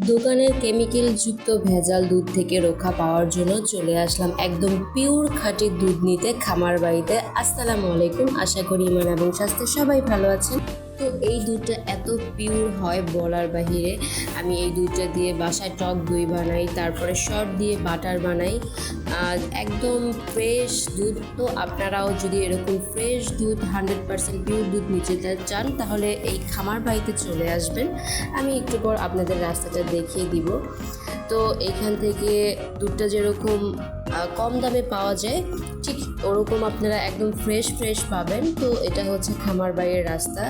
দোকানের কেমিক্যাল যুক্ত ভেজাল দুধ থেকে রক্ষা পাওয়ার জন্য চলে আসলাম একদম পিওর খাঁটি দুধ নিতে খামার বাড়িতে। আসসালামু আলাইকুম, আশা করি ইমান এবং স্বাস্থ্য সবাই ভালো আছেন। তো এই দুধটা এত পিওর হয় বলার বাহিরে। আমি এই দুধটা দিয়ে বাসায় টক দই বানাই, তারপরে শর্ট দিয়ে বাটার বানাই, একদম ফ্রেশ দুধ। তো আপনারাও যদি এরকম ফ্রেশ দুধ 100% পিওর দুধ নিতে চান তাহলে এই খামার বাড়িতে চলে আসবেন। আমি একটু পর আপনাদের রাস্তাটা দেখিয়ে দিব। তো এইখান থেকে দুধটা যেরকম কম দামে পাওয়া যায় ঠিক ওরকম আপনারা একদম ফ্রেশ পাবেন। তো এটা হচ্ছে খামার বাড়ির রাস্তা।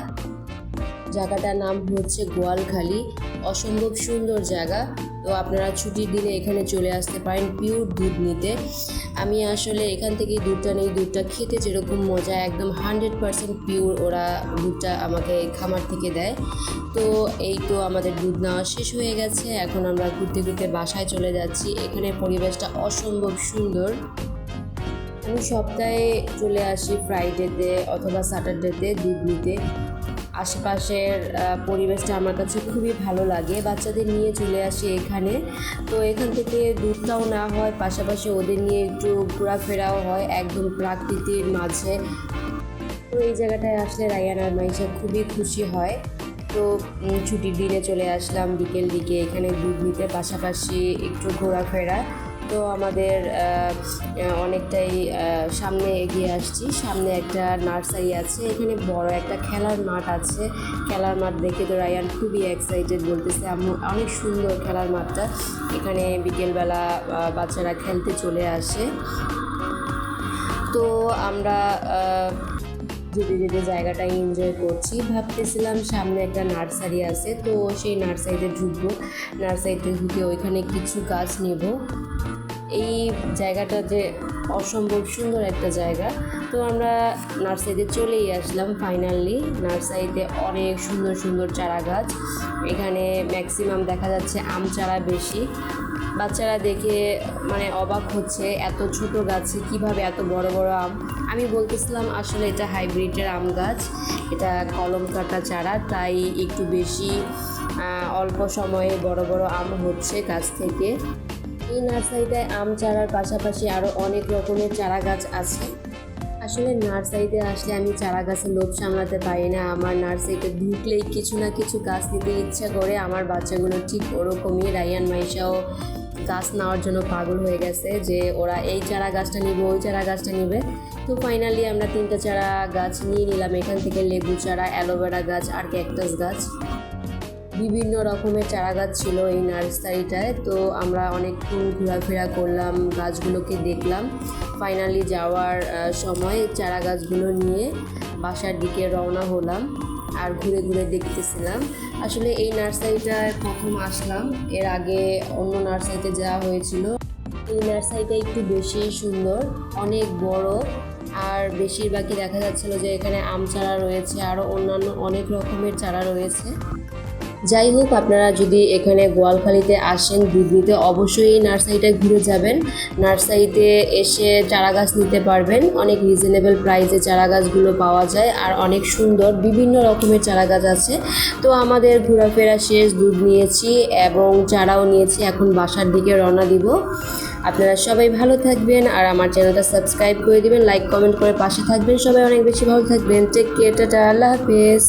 জায়গাটার নাম হচ্ছে গোয়ালখালী, অসম্ভব সুন্দর জায়গা। তো আপনারা ছুটির দিনে এখানে চলে আসতে পারেন পিওর দুধ নিতে। আমি আসলে এখান থেকেই দুধটা নিই। দুধটা খেতে যেরকম মজা, একদম 100% পিওর ওরা দুধটা আমাকে খামার থেকে দেয়। তো এই তো আমাদের দুধ নেওয়া শেষ হয়ে গেছে, এখন আমরা ঘুরতে ঘুরতে বাসায় চলে যাচ্ছি। এখানে পরিবেশটা অসম্ভব সুন্দর। আমি সপ্তাহে চলে আসি ফ্রাইডেতে অথবা স্যাটারডেতে দুধ নিতে। আশেপাশের পরিবেশটা আমার কাছে খুবই ভালো লাগে, বাচ্চাদের নিয়ে চলে আসি এখানে। তো এখান থেকে দুধটাও না হয়, পাশাপাশি ওদের নিয়ে একটু ঘোরাফেরাও হয় একদম প্রকৃতির মাঝে। তো এই জায়গাটায় আসলে রায়ান আর মাইশা খুবই খুশি হয়। তো ছুটির দিনে চলে আসলাম বিকেল দিকে এখানে দুধ নিতে, পাশাপাশি একটু ঘোরাফেরা। তো আমাদের অনেকটাই সামনে এগিয়ে আসছি। সামনে একটা নার্সারি আছে, এখানে বড় একটা খেলার মাঠ আছে। খেলার মাঠ দেখে তো রায়ান খুবই এক্সাইটেড, বলতেছে আম্মু অনেক সুন্দর খেলার মাঠটা। এখানে বিকেলবেলা বাচ্চারা খেলতে চলে আসে। তো আমরা যেতে যেতে জায়গাটা এনজয় করছি। ভাবতেছিলাম সামনে একটা নার্সারি আছে, তো সেই নার্সারিতে ঢুকবো। নার্সারিতে ঢুকে ওইখানে কিছু গাছ নেব। এই জায়গাটা যে অসম্ভব সুন্দর একটা জায়গা। তো আমরা নার্সারিতে চলেই আসলাম ফাইনালি। নার্সারিতে অনেক সুন্দর সুন্দর চারা গাছ। এখানে ম্যাক্সিমাম দেখা যাচ্ছে আম চারা বেশি। বাচ্চারা দেখে মানে অবাক হচ্ছে, এত ছোট গাছে কিভাবে এত বড় বড় আম। আমি বলতেছিলাম আসলে এটা হাইব্রিডের আম গাছ, এটা কলম কাটা চারা, তাই একটু বেশি অল্প সময়ে বড় বড় আম হচ্ছে গাছ থেকে। এই নার্সারিতে আম চারার পাশাপাশি আরও অনেক রকমের চারা গাছ আছে। আসলে নার্সারিতে আসলে আমি চারা গাছের লোভ সামলাতে পারি না। আমার নার্সারিতে ঢুকলেই কিছু না কিছু গাছ নিতে ইচ্ছা করে। আমার বাচ্চাগুলো ঠিক ওরকমই, রায়ান মাইশাও গাছ নেওয়ার জন্য পাগল হয়ে গেছে যে ওরা এই চারা গাছটা নিবে, ওই চারা গাছটা নিবে। তো ফাইনালি আমরা 3টা চারা গাছ নিয়ে নিলাম এখান থেকে, লেবু চারা, অ্যালোভেরা গাছ আর ক্যাকটাস গাছ। বিভিন্ন রকমের চারা গাছ ছিল এই নার্সারিটায়। তো আমরা অনেকক্ষণ ঘোরাফেরা করলাম, গাছগুলোকে দেখলাম। ফাইনালি যাওয়ার সময় চারা গাছগুলো নিয়ে বাসার দিকে রওনা হলাম আর ঘুরে ঘুরে দেখতেছিলাম। আসলে এই নার্সারিটায় প্রথম আসলাম, এর আগে অন্য নার্সারিতে যাওয়া হয়েছিল। এই নার্সারিটা একটু বেশি সুন্দর, অনেক বড়, আর বেশিরভাগই দেখা যাচ্ছিলো যে এখানে আম চারা রয়েছে, আরও অন্যান্য অনেক রকমের চারা রয়েছে। যাই হোক, আপনারা যদি এখানে গোয়ালখালীতে আসেন দুধ নিতে অবশ্যই এই নার্সারিটায় ঘুরে যাবেন। নার্সারিতে এসে চারা গাছ নিতে পারবেন, অনেক রিজনেবল প্রাইসে চারা গাছগুলো পাওয়া যায় আর অনেক সুন্দর বিভিন্ন রকমের চারা গাছ আছে। তো আমাদের ঘোরাফেরা শেষ, দুধ নিয়েছি এবং চারাও নিয়েছি, এখন বাসার দিকে রওনা দিব। আপনারা সবাই ভালো থাকবেন আর আমার চ্যানেলটা সাবস্ক্রাইব করে দিবেন, লাইক কমেন্ট করে পাশে থাকবেন। সবাই অনেক বেশি ভালো থাকবেন। টেক কেয়ার, টাটা, আল্লাহ হাফেজ।